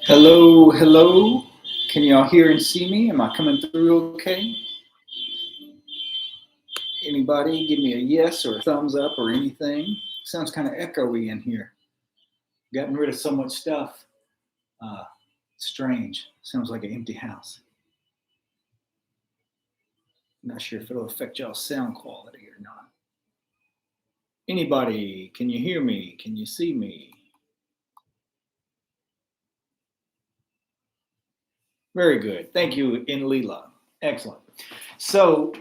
Hello, hello. Can y'all hear and see me? Am I coming through okay? Anybody give me a yes or a thumbs up or anything? Sounds kind of echoey in here. Gotten rid of so much stuff. Uh, Strange. Sounds like an empty house. Not sure if it'll affect y'all's sound quality or not. Anybody, can you hear me? Can you see me? Very good. Thank you, Inlila. Excellent. So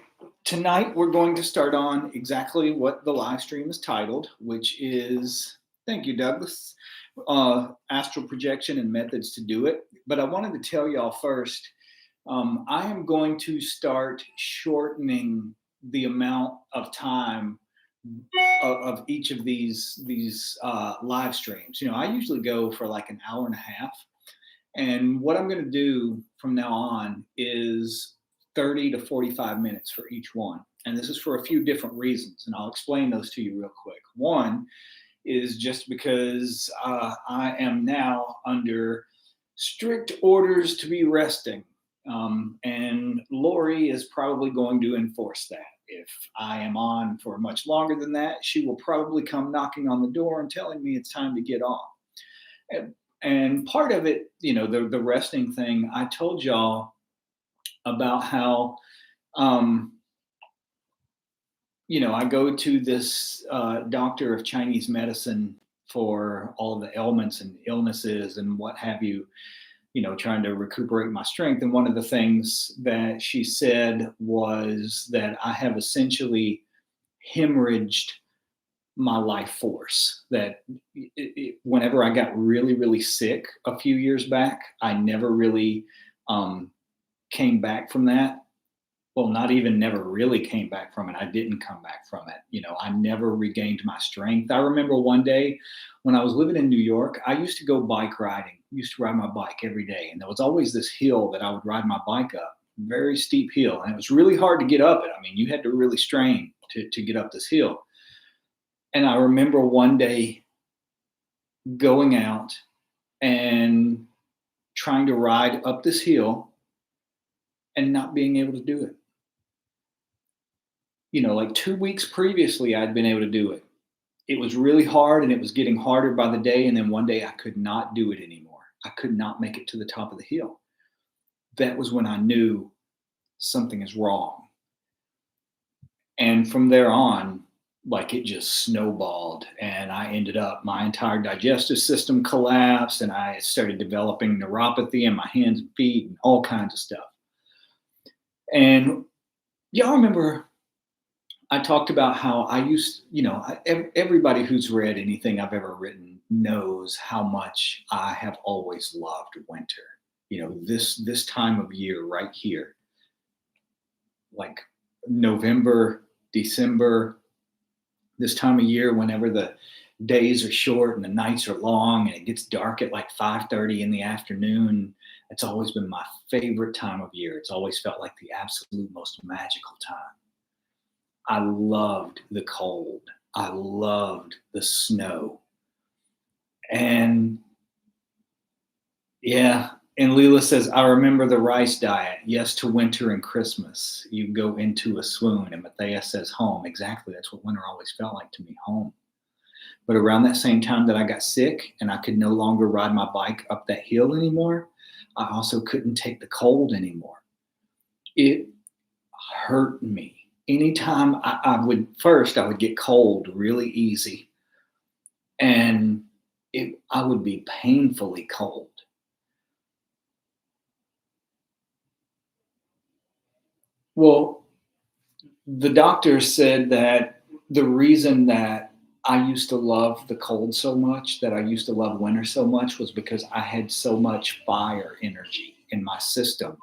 tonight we're going to start on exactly what the live stream is titled, which is, thank you, Douglas, Astral Projection and Methods to Do It. But I wanted to tell y'all first, I am going to start shortening the amount of time of each of these live streams. I usually go for like an hour and a half. And what I'm going to do from now on is 30 to 45 minutes for each one. And this is for a few different reasons. And I'll explain those to you real quick. One is just because I am now under strict orders to be resting. And Lori is probably going to enforce that. If I am on for much longer than that, she will probably come knocking on the door and telling me it's time to get off. And part of it, the resting thing, I told y'all about how, I go to this doctor of Chinese medicine for all of the ailments and illnesses and what have you, trying to recuperate my strength. And one of the things that she said was that I have essentially hemorrhaged my life force. That whenever I got really, really sick a few years back, I never really came back from that. Well, not even never really came back from it. I didn't come back from it. I never regained my strength. I remember one day when I was living in New York, I used to go bike riding. I used to ride my bike every day. And there was always this hill that I would ride my bike up, very steep hill. And it was really hard to get up it. I mean, you had to really strain to get up this hill. And I remember one day going out and trying to ride up this hill and not being able to do it. Like 2 weeks previously, I'd been able to do it. It was really hard and it was getting harder by the day. And then one day I could not do it anymore. I could not make it to the top of the hill. That was when I knew something is wrong. And from there on, like it just snowballed, and I ended up, my entire digestive system collapsed, and I started developing neuropathy in my hands and feet and all kinds of stuff. And y'all remember I talked about how I used, everybody who's read anything I've ever written knows how much I have always loved winter. This time of year right here, like November, December, this time of year, whenever the days are short and the nights are long and it gets dark at like 5:30 in the afternoon, it's always been my favorite time of year. It's always felt like the absolute most magical time. I loved the cold. I loved the snow. And yeah, and Leela says, I remember the rice diet. Yes, to winter and Christmas. You go into a swoon. And Matthias says home. Exactly. That's what winter always felt like to me, home. But around that same time that I got sick and I could no longer ride my bike up that hill anymore, I also couldn't take the cold anymore. It hurt me. Anytime I would get cold really easy. And I would be painfully cold. Well, the doctor said that the reason that I used to love the cold so much, that I used to love winter so much, was because I had so much fire energy in my system.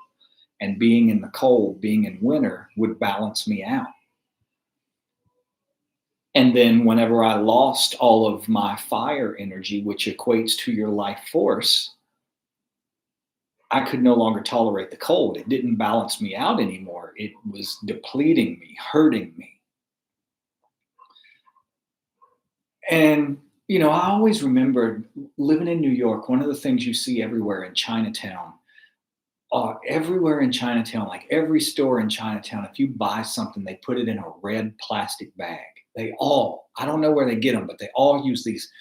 And being in the cold, being in winter, would balance me out. And then whenever I lost all of my fire energy, which equates to your life force, I could no longer tolerate the cold. It didn't balance me out anymore. It was depleting me, hurting me. And I always remembered living in New York, one of the things you see everywhere in Chinatown, everywhere in Chinatown, like every store in Chinatown, if you buy something, they put it in a red plastic bag. I don't know where they get them, but they all use these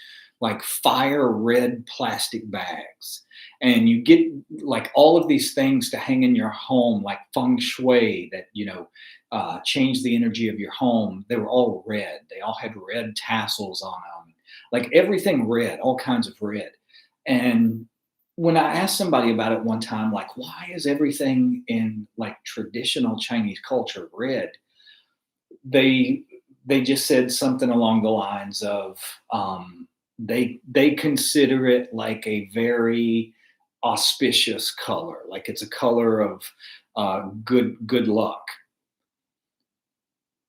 like fire red plastic bags. And you get like all of these things to hang in your home, like feng shui that, change the energy of your home. They were all red. They all had red tassels on them, like everything red, all kinds of red. And when I asked somebody about it one time, like, why is everything in like traditional Chinese culture red? They they just said something along the lines of they consider it like a very auspicious color, like it's a color of good luck.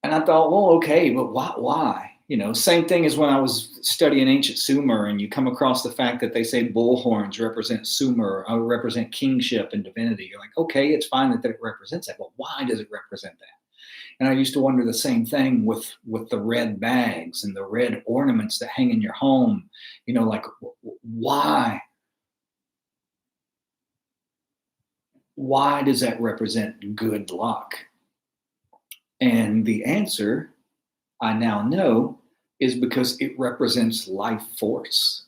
And I thought, well, okay, but why? Why? Same thing as when I was studying ancient Sumer, and you come across the fact that they say bull horns represent Sumer, represent kingship and divinity. You're like, okay, it's fine that it represents that, but why does it represent that? And I used to wonder the same thing with the red bags and the red ornaments that hang in your home. Like why? Why does that represent good luck? And the answer I now know is because it represents life force.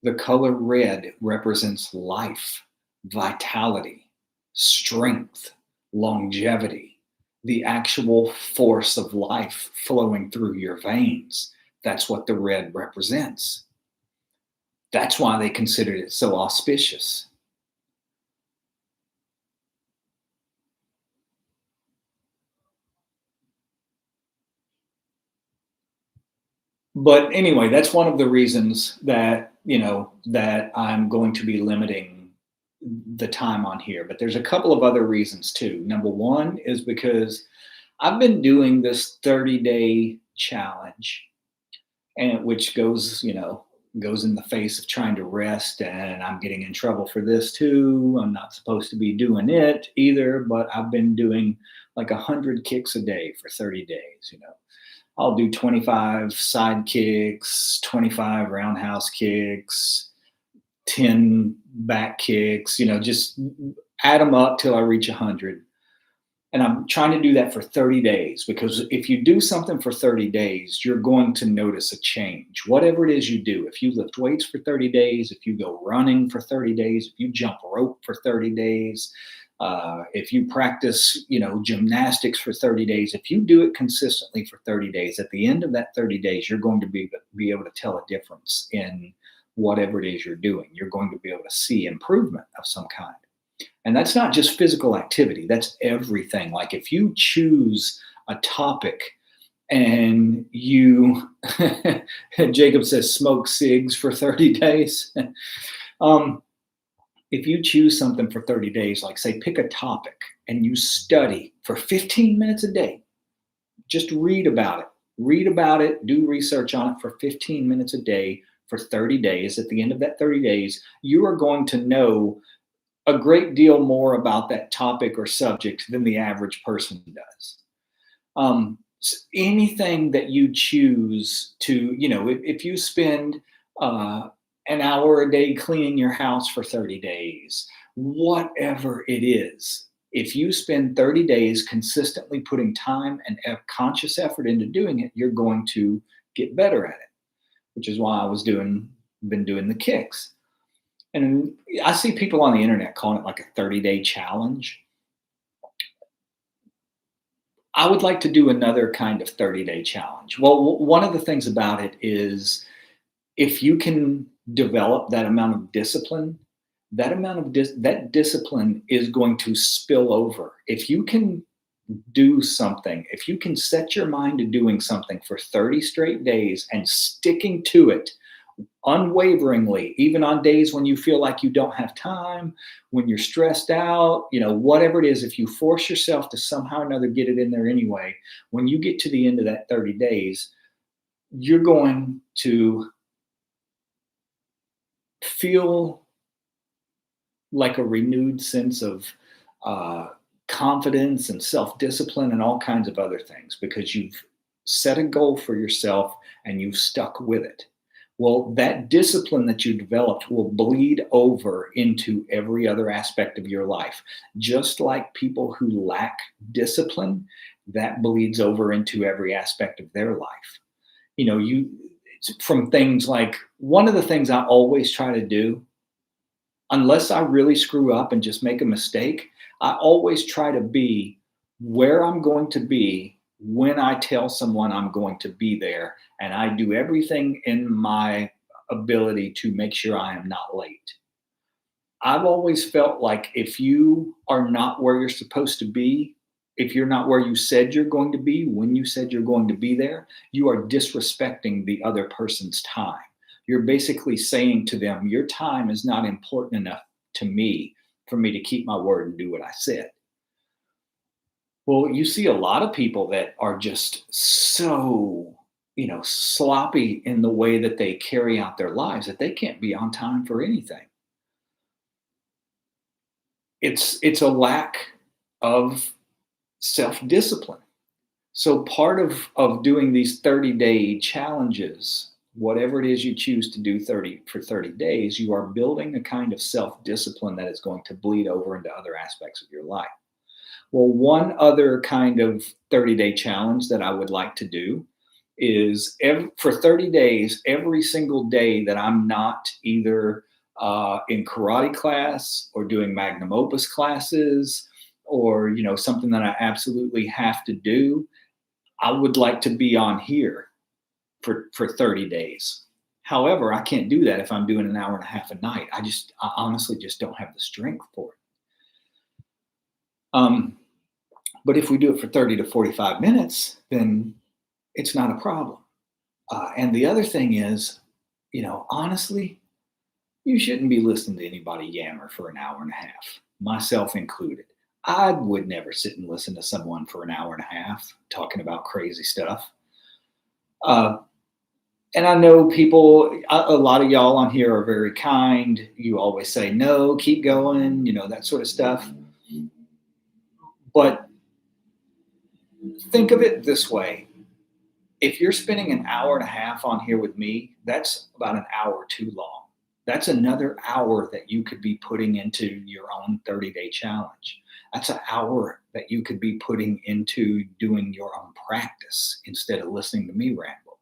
The color red represents life, vitality, strength, longevity, the actual force of life flowing through your veins. That's what the red represents. That's why they considered it so auspicious. But anyway, that's one of the reasons that I'm going to be limiting the time on here. But there's a couple of other reasons too. Number one is because I've been doing this 30-day challenge, and which goes in the face of trying to rest, and I'm getting in trouble for this too. I'm not supposed to be doing it either, but I've been doing like 100 kicks a day for 30 days. I'll do 25 side kicks, 25 roundhouse kicks, 10 back kicks, just add them up till I reach 100. And I'm trying to do that for 30 days, because if you do something for 30 days, you're going to notice a change. Whatever it is you do, if you lift weights for 30 days, if you go running for 30 days, if you jump rope for 30 days, if you practice, gymnastics for 30 days, if you do it consistently for 30 days, at the end of that 30 days, you're going to be able to tell a difference in whatever it is you're doing. You're going to be able to see improvement of some kind. And that's not just physical activity, that's everything. Like if you choose a topic and you, Jacob says, smoke cigs for 30 days. um, if you choose something for 30 days, like say, pick a topic and you study for 15 minutes a day, just read about it, do research on it for 15 minutes a day for 30 days. At the end of that 30 days, you are going to know a great deal more about that topic or subject than the average person does. Anything that you choose to, if you spend an hour a day cleaning your house for 30 days, whatever it is, if you spend 30 days consistently putting time and conscious effort into doing it, you're going to get better at it, which is why been doing the kicks. And I see people on the internet calling it like a 30-day challenge. I would like to do another kind of 30-day challenge. Well, one of the things about it is if you can develop that amount of discipline, that discipline is going to spill over. If you can do something, if you can set your mind to doing something for 30 straight days and sticking to it unwaveringly, even on days when you feel like you don't have time, when you're stressed out, whatever it is, if you force yourself to somehow or another get it in there anyway, when you get to the end of that 30 days, you're going to feel like a renewed sense of confidence and self-discipline and all kinds of other things, because you've set a goal for yourself and you've stuck with it. Well, that discipline that you developed will bleed over into every other aspect of your life. Just like people who lack discipline, that bleeds over into every aspect of their life. You know, from things like, one of the things I always try to do, unless I really screw up and just make a mistake, I always try to be where I'm going to be when I tell someone I'm going to be there. And I do everything in my ability to make sure I am not late. I've always felt like if you are not where you're supposed to be, if you're not where you said you're going to be, when you said you're going to be there, you are disrespecting the other person's time. You're basically saying to them, your time is not important enough to me for me to keep my word and do what I said. Well, you see a lot of people that are just so, sloppy in the way that they carry out their lives that they can't be on time for anything. It's a lack of self-discipline. So part of doing these 30-day challenges, whatever it is you choose to do for 30 days, you are building a kind of self-discipline that is going to bleed over into other aspects of your life. Well, one other kind of 30-day challenge that I would like to do is for 30 days, every single day that I'm not either in karate class or doing magnum opus classes or, something that I absolutely have to do, I would like to be on here for 30 days. However, I can't do that if I'm doing an hour and a half a night. I honestly just don't have the strength for it. But if we do it for 30 to 45 minutes, then it's not a problem. And the other thing is, honestly, you shouldn't be listening to anybody yammer for an hour and a half, myself included. I would never sit and listen to someone for an hour and a half talking about crazy stuff. And I know people, a lot of y'all on here are very kind. You always say, no, keep going, that sort of stuff. But think of it this way. If you're spending an hour and a half on here with me, that's about an hour too long. That's another hour that you could be putting into your own 30-day challenge. That's an hour that you could be putting into doing your own practice instead of listening to me ramble.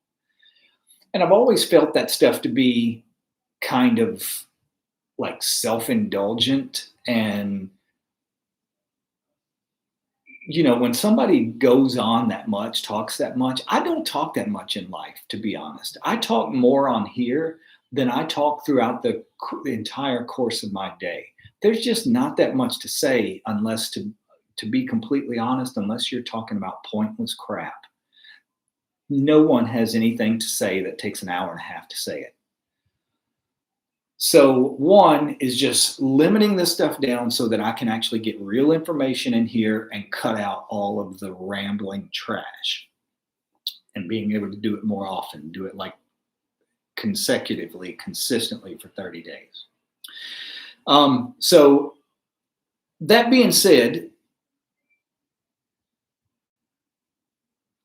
And I've always felt that stuff to be kind of like self-indulgent. And, when somebody goes on that much, talks that much, I don't talk that much in life, to be honest. I talk more on here than I talk throughout the entire course of my day. There's just not that much to say unless, to be completely honest, unless you're talking about pointless crap. No one has anything to say that takes an hour and a half to say it. So one is just limiting this stuff down so that I can actually get real information in here and cut out all of the rambling trash, and being able to do it more often, do it like consecutively, consistently for 30 days. So that being said,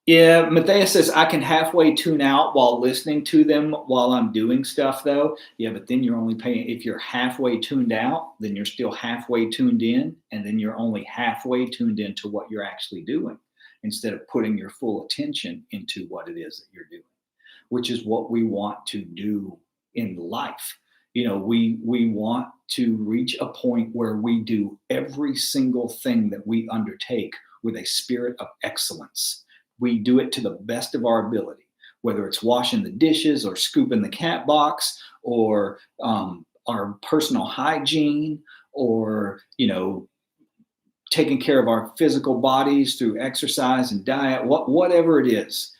yeah, Matthias says, I can halfway tune out while listening to them while I'm doing stuff though. Yeah, but then you're only paying, if you're halfway tuned out, then you're still halfway tuned in, and then you're only halfway tuned into what you're actually doing instead of putting your full attention into what it is that you're doing, which is what we want to do in life. We want to reach a point where we do every single thing that we undertake with a spirit of excellence. We do it to the best of our ability, whether it's washing the dishes or scooping the cat box or our personal hygiene or, taking care of our physical bodies through exercise and diet, whatever it is.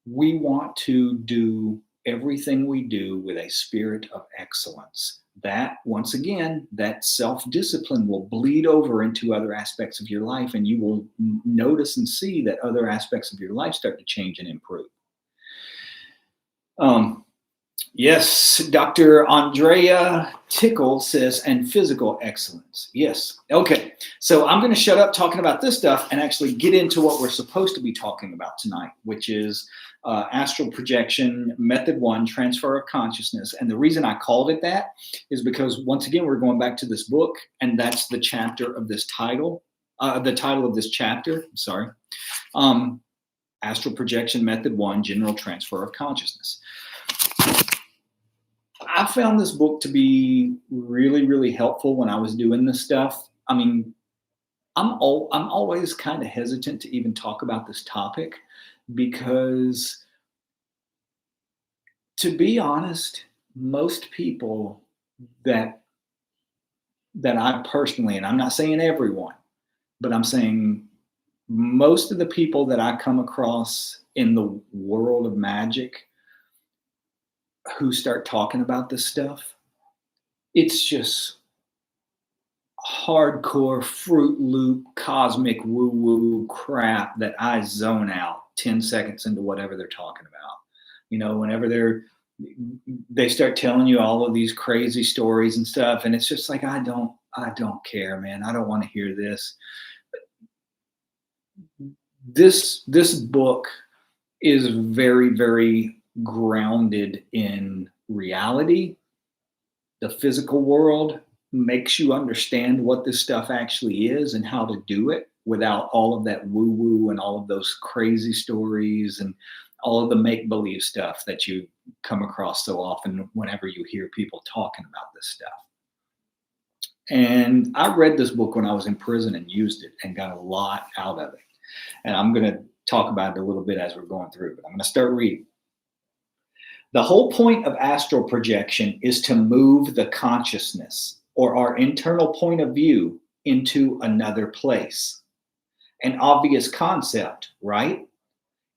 We want to do everything we do with a spirit of excellence. That, once again, that self-discipline will bleed over into other aspects of your life, and you will notice and see that other aspects of your life start to change and improve. Yes, Dr. Andrea Tickle says, and physical excellence. Yes. Okay. So I'm going to shut up talking about this stuff and actually get into what we're supposed to be talking about tonight, which is Astral Projection, Method 1, Transfer of Consciousness. And the reason I called it that is because, once again, we're going back to this book, and that's the chapter of this title, the title of this chapter, sorry. Astral Projection, Method 1, General Transfer of Consciousness. I found this book to be really, really helpful when I was doing this stuff. I mean, I'm always kind of hesitant to even talk about this topic because, to be honest, most people that I personally, and I'm not saying everyone, but I'm saying most of the people that I come across in the world of magic who start talking about this stuff, it's just hardcore Fruit Loop cosmic woo-woo crap that I zone out 10 seconds into whatever they're talking about. You know, whenever they start telling you all of these crazy stories and stuff, and it's just like, I don't care, man. I don't want to hear this. This book is very, very grounded in reality. The physical world makes you understand what this stuff actually is and how to do it without all of that woo-woo and all of those crazy stories and all of the make-believe stuff that you come across so often whenever you hear people talking about this stuff. And I read this book when I was in prison and used it and got a lot out of it. And I'm going to talk about it a little bit as we're going through, but I'm going to start reading. The whole point of astral projection is to move the consciousness, or our internal point of view, into another place. An obvious concept, right?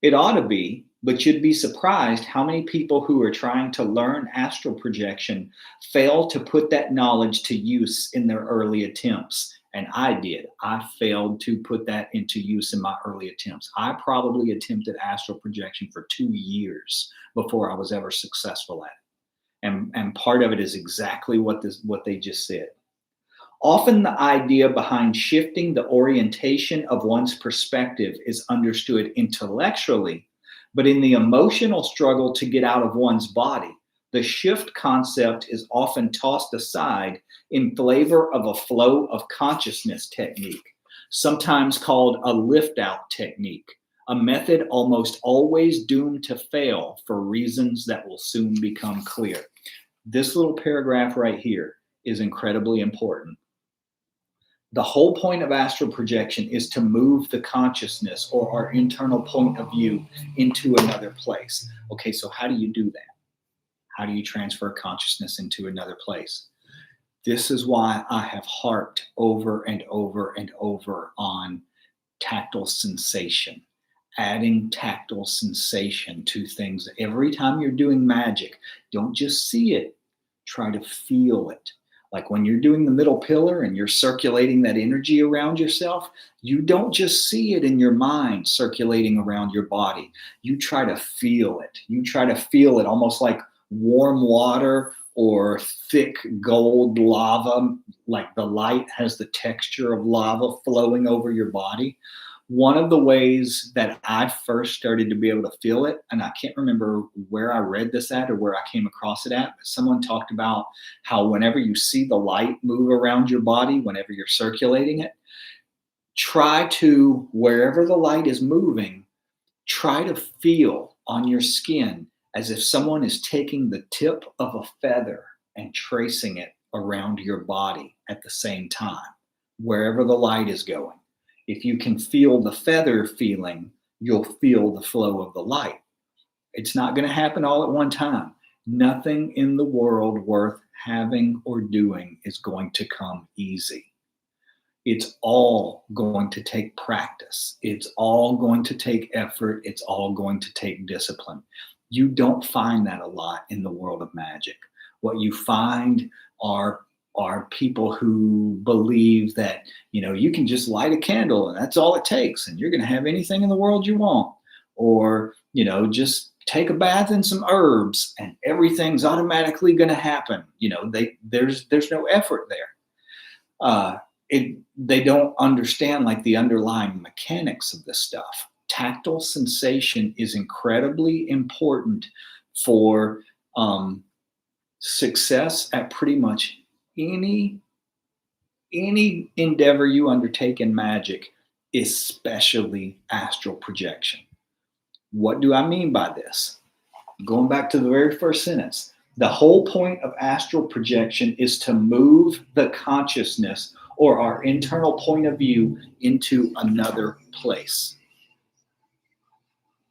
It ought to be, but you'd be surprised how many people who are trying to learn astral projection fail to put that knowledge to use in their early attempts. And I did. I failed to put that into use in my early attempts. I probably attempted astral projection for 2 years before I was ever successful at it. And part of it is exactly what they just said. Often the idea behind shifting the orientation of one's perspective is understood intellectually, but in the emotional struggle to get out of one's body, the shift concept is often tossed aside in favor of a flow of consciousness technique, sometimes called a lift-out technique, a method almost always doomed to fail for reasons that will soon become clear. This little paragraph right here is incredibly important. The whole point of astral projection is to move the consciousness, or our internal point of view, into another place. Okay, so how do you do that? How do you transfer consciousness into another place? This is why I have harped over and over and over on tactile sensation, adding tactile sensation to things. Every time you're doing magic, don't just see it, try to feel it. Like when you're doing the middle pillar and you're circulating that energy around yourself, you don't just see it in your mind circulating around your body. You try to feel it. You try to feel it almost like warm water or thick gold lava, like the light has the texture of lava flowing over your body. One of the ways that I first started to be able to feel it, and I can't remember where I read this at or where I came across it at, but someone talked about how whenever you see the light move around your body, whenever you're circulating it, try to, wherever the light is moving, try to feel on your skin as if someone is taking the tip of a feather and tracing it around your body at the same time, wherever the light is going. If you can feel the feather feeling, you'll feel the flow of the light. It's not going to happen all at one time. Nothing in the world worth having or doing is going to come easy. It's all going to take practice. It's all going to take effort. It's all going to take discipline. You don't find that a lot in the world of magic. What you find are people who believe that, you can just light a candle and that's all it takes and you're going to have anything in the world you want. Or, just take a bath in some herbs and everything's automatically going to happen. There's no effort there. They don't understand like the underlying mechanics of this stuff. Tactile sensation is incredibly important for success at pretty much any endeavor you undertake in magic, especially astral projection. What do I mean by this? Going back to the very first sentence, the whole point of astral projection is to move the consciousness or our internal point of view into another place.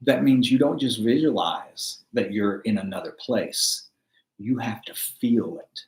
That means you don't just visualize that you're in another place. You have to feel it.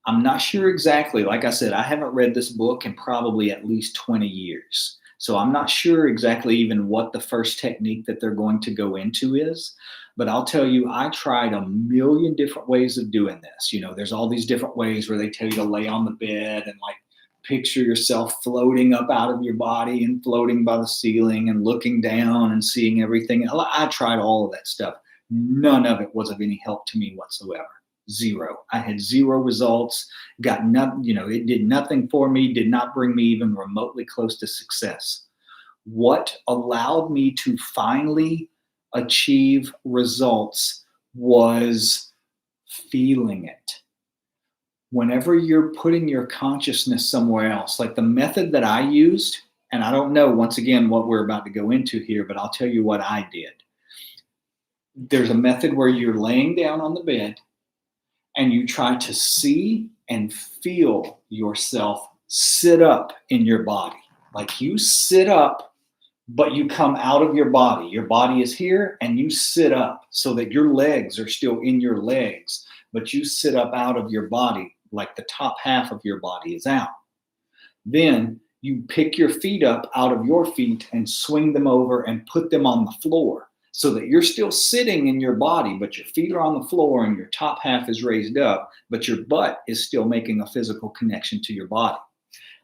I'm not sure exactly. Like I said, I haven't read this book in probably at least 20 years. So I'm not sure exactly even what the first technique that they're going to go into is. But I'll tell you, I tried a million different ways of doing this. You know, there's all these different ways where they tell you to lay on the bed and like picture yourself floating up out of your body and floating by the ceiling and looking down and seeing everything. I tried all of that stuff. None of it was of any help to me whatsoever. Zero. I had zero results, got nothing, you know, it did nothing for me, did not bring me even remotely close to success. What allowed me to finally achieve results was feeling it. Whenever you're putting your consciousness somewhere else, like the method that I used, and I don't know, once again, what we're about to go into here, but I'll tell you what I did. There's a method where you're laying down on the bed and you try to see and feel yourself sit up in your body. Like you sit up, but you come out of your body. Your body is here and you sit up so that your legs are still in your legs, but you sit up out of your body like the top half of your body is out. Then you pick your feet up out of your feet and swing them over and put them on the floor so that you're still sitting in your body, but your feet are on the floor and your top half is raised up, but your butt is still making a physical connection to your body.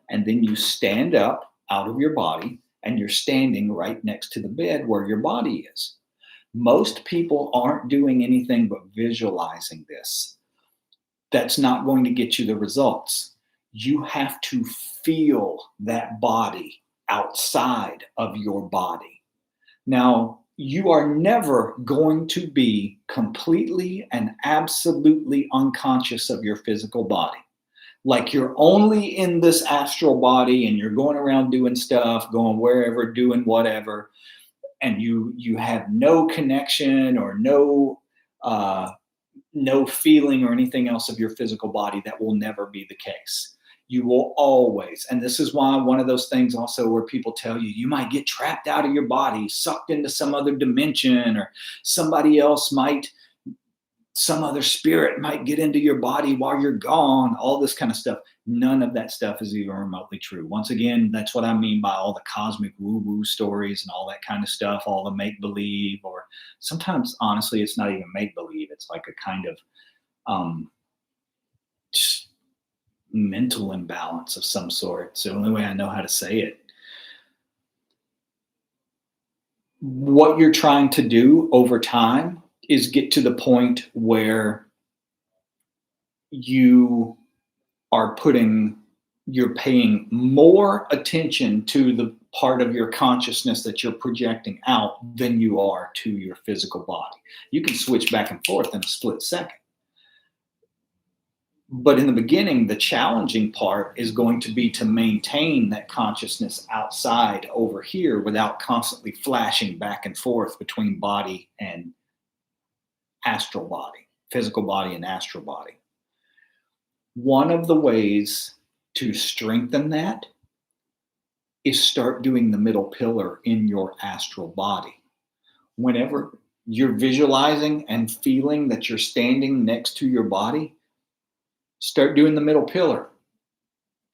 And then you stand up out of your body and you're standing right next to the bed where your body is. Most people aren't doing anything but visualizing this. That's not going to get you the results. You have to feel that body outside of your body. Now, you are never going to be completely and absolutely unconscious of your physical body. Like you're only in this astral body and you're going around doing stuff, going wherever, doing whatever, and you have no connection or no feeling or anything else of your physical body. That will never be the case. You will always, and this is why one of those things also where people tell you, you might get trapped out of your body, sucked into some other dimension, or somebody else might, some other spirit might get into your body while you're gone, all this kind of stuff. None of that stuff is even remotely true. Once again, that's what I mean by all the cosmic woo-woo stories and all that kind of stuff, all the make-believe, or sometimes, honestly, it's not even make-believe. It's like a kind of just mental imbalance of some sort. It's the only way I know how to say it. What you're trying to do over time is get to the point where you're paying more attention to the part of your consciousness that you're projecting out than you are to your physical body. You can switch back and forth in a split second. But in the beginning, the challenging part is going to be to maintain that consciousness outside over here without constantly flashing back and forth between body and astral body, physical body and astral body. One of the ways to strengthen that is start doing the middle pillar in your astral body. Whenever you're visualizing and feeling that you're standing next to your body, start doing the middle pillar.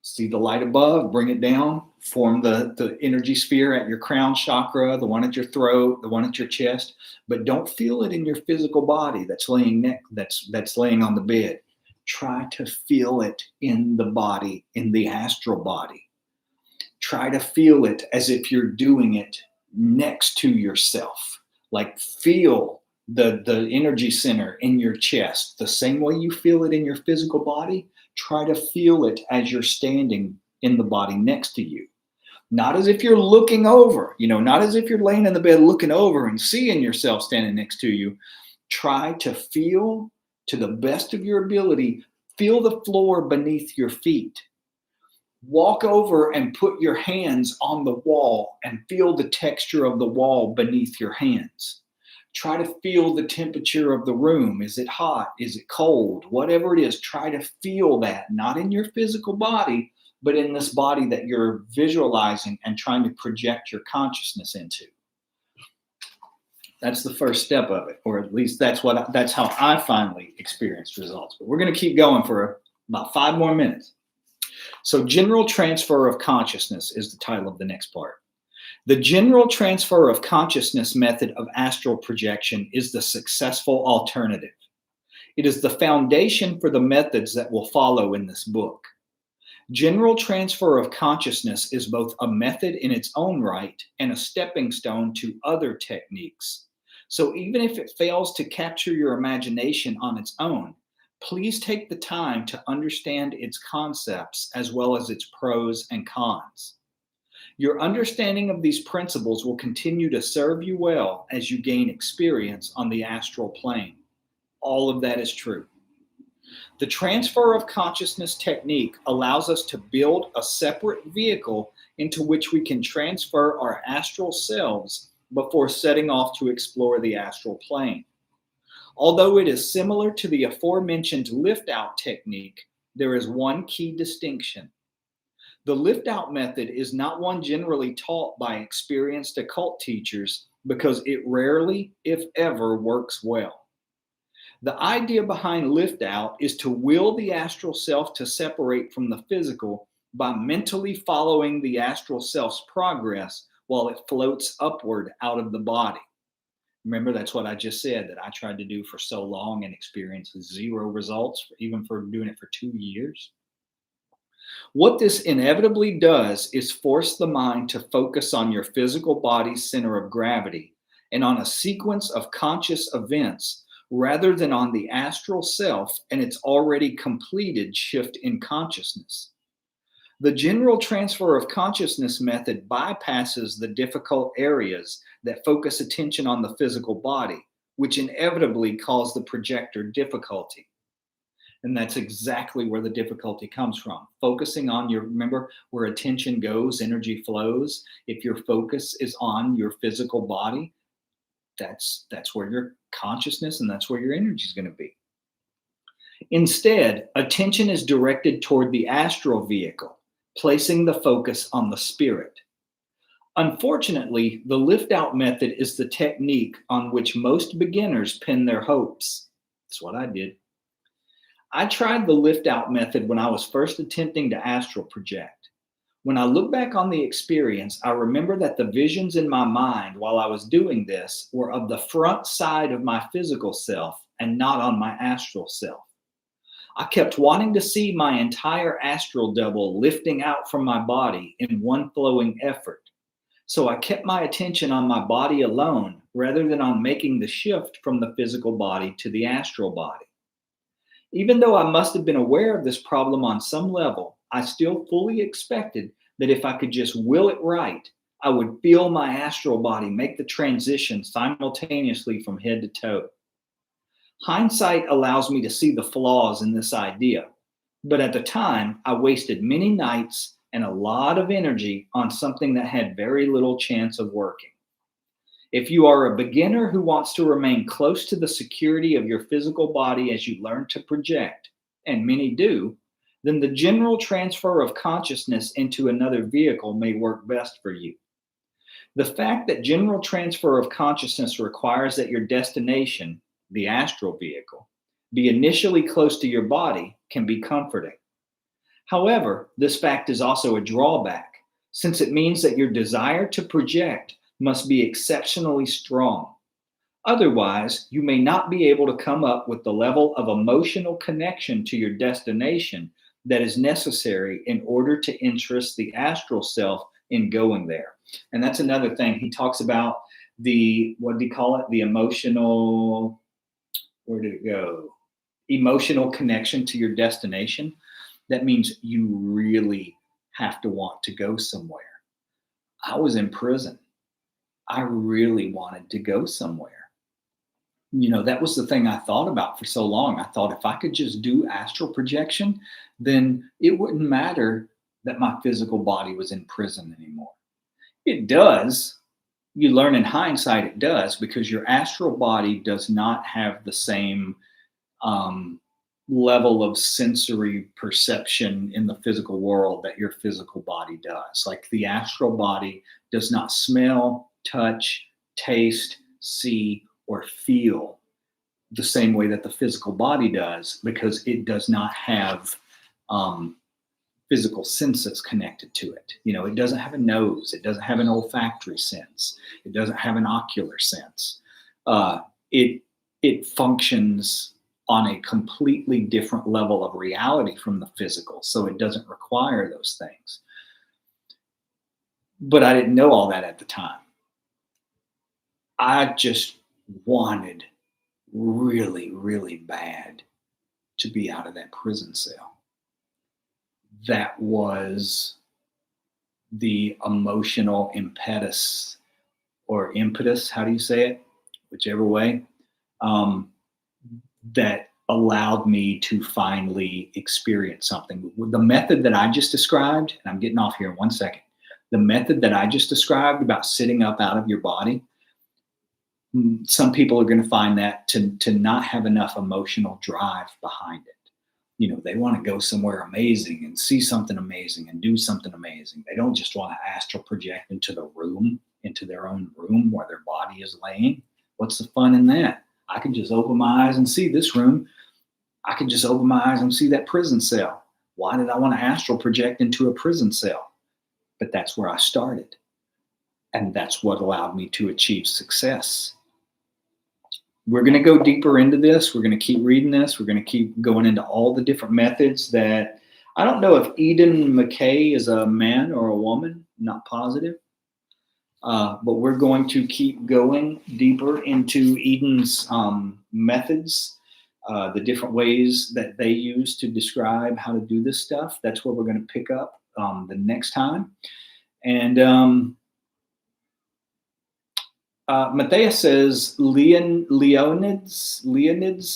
See the light above, bring it down, form the energy sphere at your crown chakra, the one at your throat, the one at your chest, but don't feel it in your physical body that's laying on the bed. Try to feel it in the body, in the astral body. Try to feel it as if you're doing it next to yourself. Like feel the energy center in your chest, the same way you feel it in your physical body. Try to feel it as you're standing in the body next to you. Not as if you're looking over, not as if you're laying in the bed looking over and seeing yourself standing next to you. Try to feel, to the best of your ability, feel the floor beneath your feet. Walk over and put your hands on the wall and feel the texture of the wall beneath your hands. Try to feel the temperature of the room. Is it hot? Is it cold? Whatever it is, try to feel that, not in your physical body, but in this body that you're visualizing and trying to project your consciousness into. That's the first step of it, or at least that's how I finally experienced results. But we're going to keep going for about 5 more minutes. So, general transfer of consciousness is the title of the next part. The general transfer of consciousness method of astral projection is the successful alternative. It is the foundation for the methods that will follow in this book. General transfer of consciousness is both a method in its own right and a stepping stone to other techniques. So even if it fails to capture your imagination on its own, please take the time to understand its concepts as well as its pros and cons. Your understanding of these principles will continue to serve you well as you gain experience on the astral plane. All of that is true. The transfer of consciousness technique allows us to build a separate vehicle into which we can transfer our astral selves before setting off to explore the astral plane. Although it is similar to the aforementioned lift-out technique, there is one key distinction. The lift-out method is not one generally taught by experienced occult teachers because it rarely, if ever, works well. The idea behind lift-out is to will the astral self to separate from the physical by mentally following the astral self's progress while it floats upward out of the body. Remember, that's what I just said that I tried to do for so long and experienced 0 results, even for doing it for 2 years. What this inevitably does is force the mind to focus on your physical body's center of gravity and on a sequence of conscious events rather than on the astral self and its already completed shift in consciousness. The general transfer of consciousness method bypasses the difficult areas that focus attention on the physical body, which inevitably cause the projector difficulty. And that's exactly where the difficulty comes from. Focusing on remember where attention goes, energy flows. If your focus is on your physical body, that's where your consciousness and that's where your energy is going to be. Instead, attention is directed toward the astral vehicle, placing the focus on the spirit. Unfortunately, the lift-out method is the technique on which most beginners pin their hopes. That's what I did. I tried the lift-out method when I was first attempting to astral project. When I look back on the experience, I remember that the visions in my mind while I was doing this were of the front side of my physical self and not on my astral self. I kept wanting to see my entire astral double lifting out from my body in one flowing effort. So I kept my attention on my body alone rather than on making the shift from the physical body to the astral body. Even though I must have been aware of this problem on some level, I still fully expected that if I could just will it right, I would feel my astral body make the transition simultaneously from head to toe. Hindsight allows me to see the flaws in this idea, but at the time, I wasted many nights and a lot of energy on something that had very little chance of working. If you are a beginner who wants to remain close to the security of your physical body as you learn to project, and many do, then the general transfer of consciousness into another vehicle may work best for you. The fact that general transfer of consciousness requires that your destination, the astral vehicle, be initially close to your body can be comforting. However, this fact is also a drawback, since it means that your desire to project must be exceptionally strong. Otherwise, you may not be able to come up with the level of emotional connection to your destination that is necessary in order to interest the astral self in going there. And that's another thing. He talks about what do you call it? The emotional, where did it go? Emotional connection to your destination. That means you really have to want to go somewhere. I was in prison. I really wanted to go somewhere. That was the thing I thought about for so long. I thought if I could just do astral projection, then it wouldn't matter that my physical body was in prison anymore. It does. You learn in hindsight it does, because your astral body does not have the same um, level of sensory perception in the physical world that your physical body does. Like the astral body does not smell, touch, taste, see, or feel the same way that the physical body does, because it does not have um, physical senses connected to it. It doesn't have a nose, it doesn't have an olfactory sense, it doesn't have an ocular sense. It functions on a completely different level of reality from the physical, so it doesn't require those things. But I didn't know all that at the time. I just wanted really, really bad to be out of that prison cell. That was the emotional impetus, or impetus, how do you say it? Whichever way, that allowed me to finally experience something. The method that I just described, and I'm getting off here in 1 second, the method that I just described about sitting up out of your body, some people are going to find that to not have enough emotional drive behind it. They want to go somewhere amazing and see something amazing and do something amazing. They don't just want to astral project into their own room where their body is laying. What's the fun in that? I can just open my eyes and see this room. I can just open my eyes and see that prison cell. Why did I want to astral project into a prison cell? But that's where I started. And that's what allowed me to achieve success. We're going to go deeper into this. We're going to keep reading this. We're going to keep going into all the different methods that I don't know if Eden McKay is a man or a woman, not positive. But we're going to keep going deeper into Eden's methods, the different ways that they use to describe how to do this stuff. That's what we're going to pick up the next time. And Matthias says, Leonid's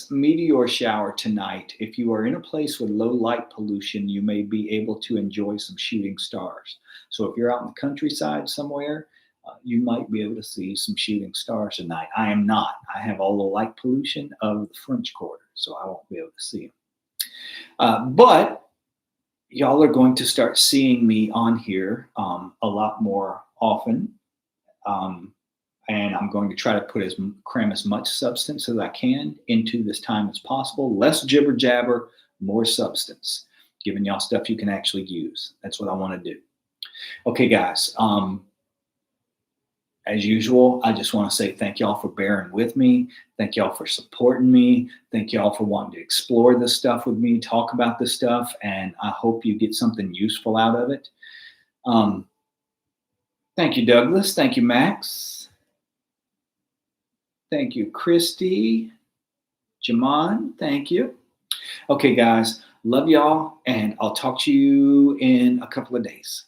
meteor shower tonight. If you are in a place with low light pollution, you may be able to enjoy some shooting stars. So if you're out in the countryside somewhere, you might be able to see some shooting stars tonight. I am not. I have all the light pollution of the French Quarter, so I won't be able to see them. But y'all are going to start seeing me on here a lot more often. And I'm going to try to cram as much substance as I can into this time as possible. Less jibber jabber, more substance. Giving y'all stuff you can actually use. That's what I want to do. Okay, guys. As usual, I just want to say thank y'all for bearing with me. Thank y'all for supporting me. Thank y'all for wanting to explore this stuff with me, talk about this stuff, and I hope you get something useful out of it. Thank you, Douglas. Thank you, Max. Thank you, Christy. Jamon, thank you. Okay, guys, love y'all, and I'll talk to you in a couple of days.